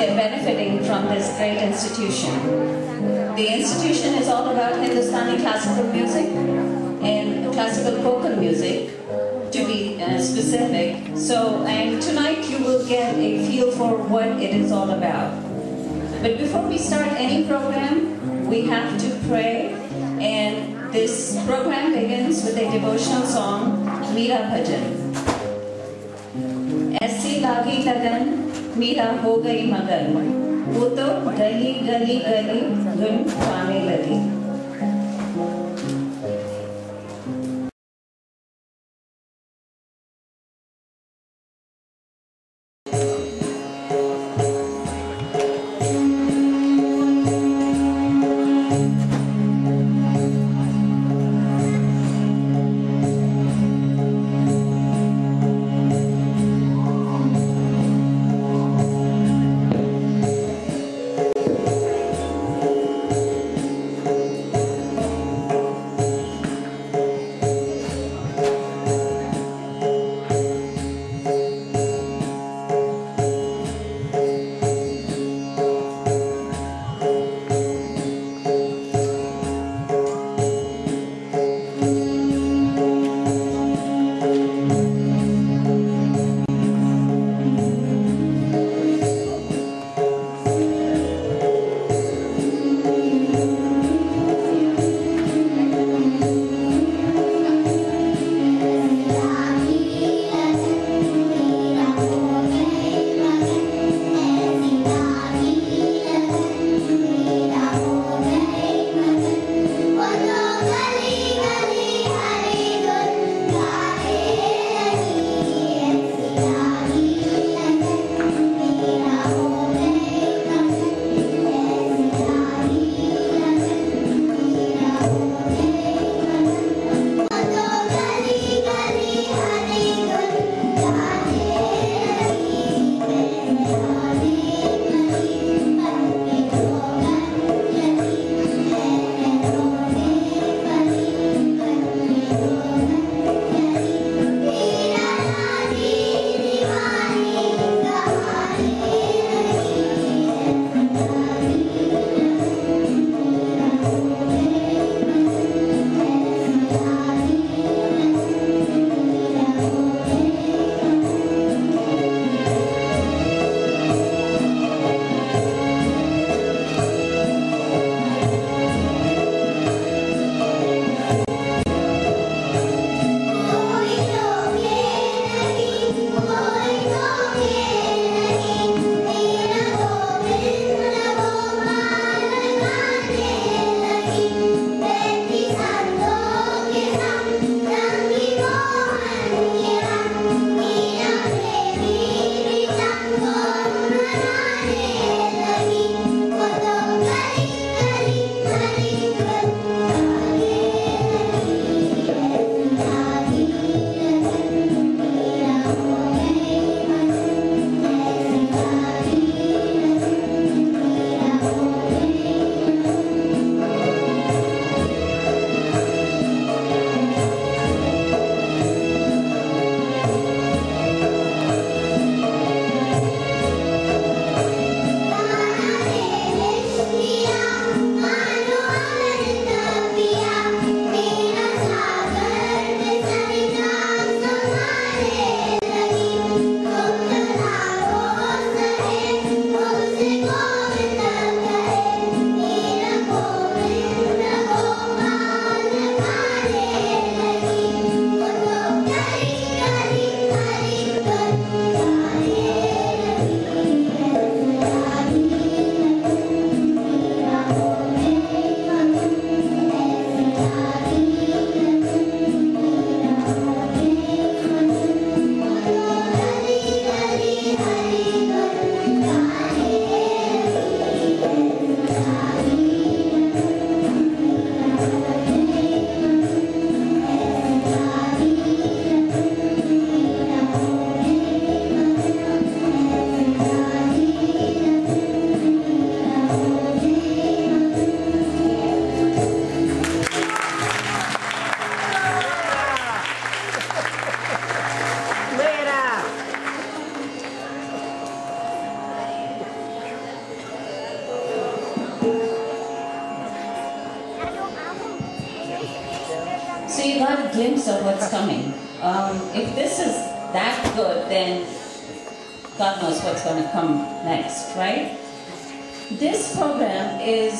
they're benefiting from this great institution. The institution is all about Hindustani classical music and classical folk music, to be specific. So, and tonight you will get a feel for what it is all about. But before we start any program, we have to pray, and this program begins with a devotional song, Meera Bhajan. ऐसी लागी लगन मीरा हो गई मगन, वो तो गली गली गली धुन गाने लगी. you got a glimpse of what's coming. If this is that good, then God knows what's going to come next, right? This program is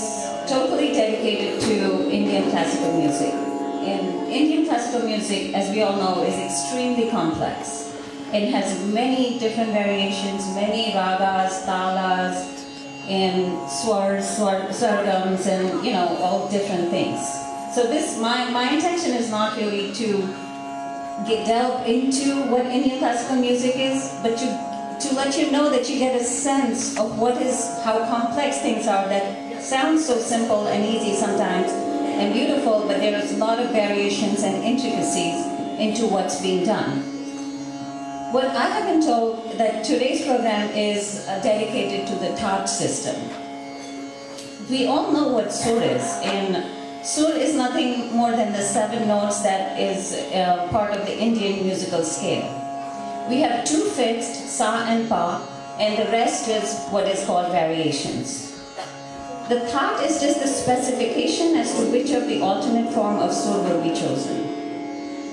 totally dedicated to Indian classical music. And Indian classical music, as we all know, is extremely complex. It has many different variations, many ragas, talas, and swars, swargams, and all different things. So my intention is not really to delve into what Indian classical music is, but to let you know that you get a sense of how complex things are that sound so simple and easy sometimes and beautiful, but there is a lot of variations and intricacies into what's being done. What I have been told that today's program is dedicated to the Tat system. We all know what sur is, and sur is nothing more than the 7 notes that is part of the Indian musical scale. We have 2 fixed, sa and pa, and the rest is what is called variations. The Tat is just the specification as to which of the alternate form of sur will be chosen.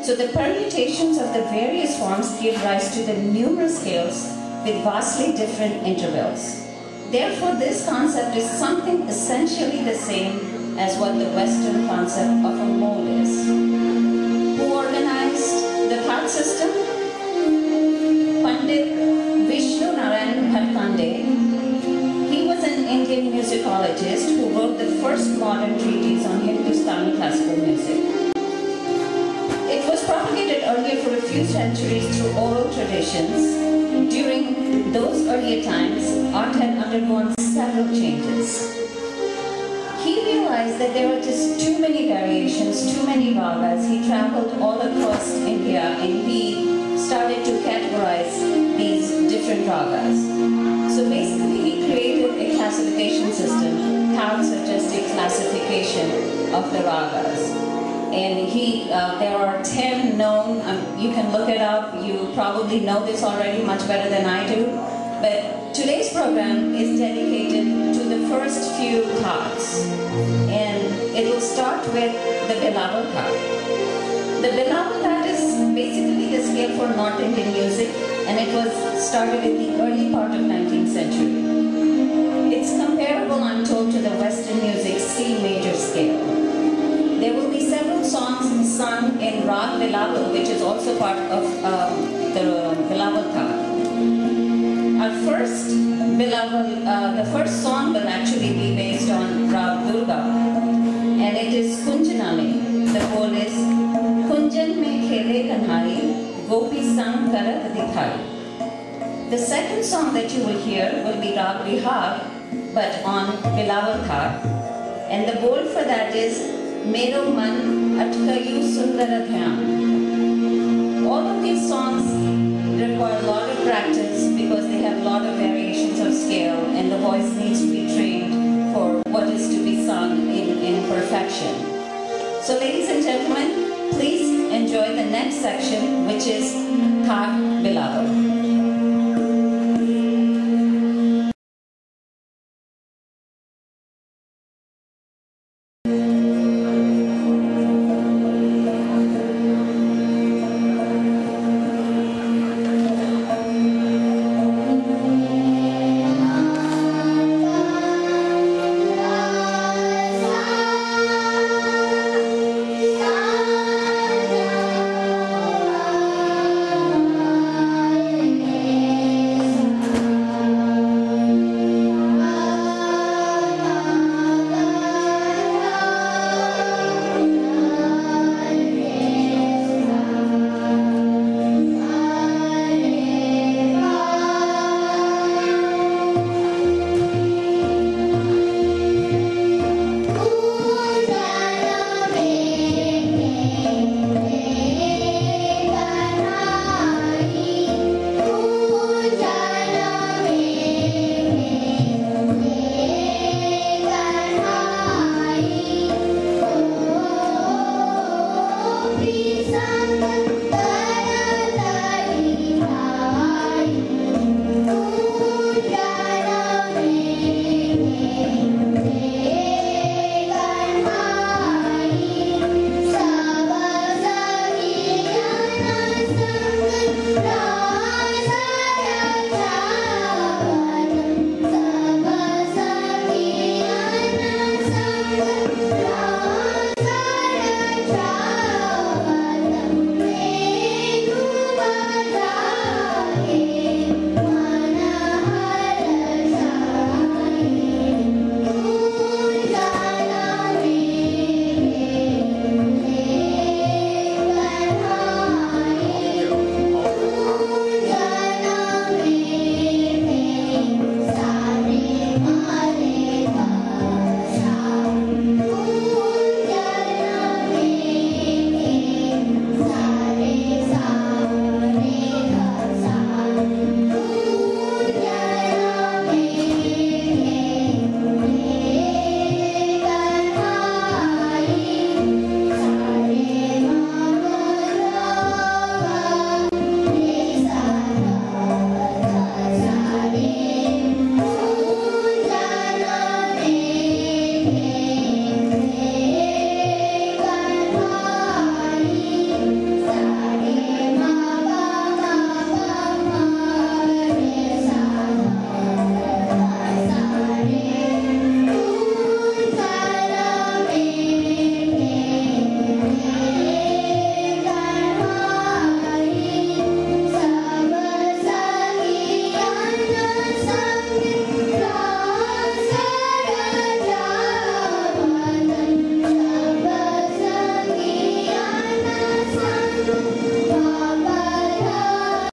So the permutations of the various forms give rise to the numerous scales with vastly different intervals. Therefore, this concept is something essentially the same as what the Western concept of a mode is. Who organized the Tat system? Pandit Vishnu Narayan Bhatkande. He was an Indian musicologist who wrote the first modern treatise on Hindustani classical music. It was propagated earlier for a few centuries through oral traditions. During those earlier times, art had undergone several changes. He realized that there were just too many variations, too many ragas. He traveled all across India and he started to categorize these different ragas. So basically he created a classification system, Tat suggested classification of the ragas. And there are 10 known, you can look it up, you probably know this already much better than I do. But today's program is dedicated to the first few Tats. And it will start with the Bilawal Tat. The Bilawal Tat is basically the scale for North Indian music, and it was started in the early part of 19th century. It's comparable, I'm told, to the Western music C major scale. There will be several songs sung in Rag Bilawal, which is also part of the Bilawal Tat. Our first Bilawal, the first song will actually be based on Rag Durga, and it is Kunjaname. The whole is Kunjan mein khele kanhai, gopi sang karat dikhai. The second song that you will hear will be Rag Bihar, but on Bilawal Tat, and the bold for that is Mero man atkayu sundara dhyan. All of these songs require a lot of practice because they have a lot of variations of scale and the voice needs to be trained for what is to be sung in perfection. So ladies and gentlemen, please enjoy the next section, which is Tat Bilawal.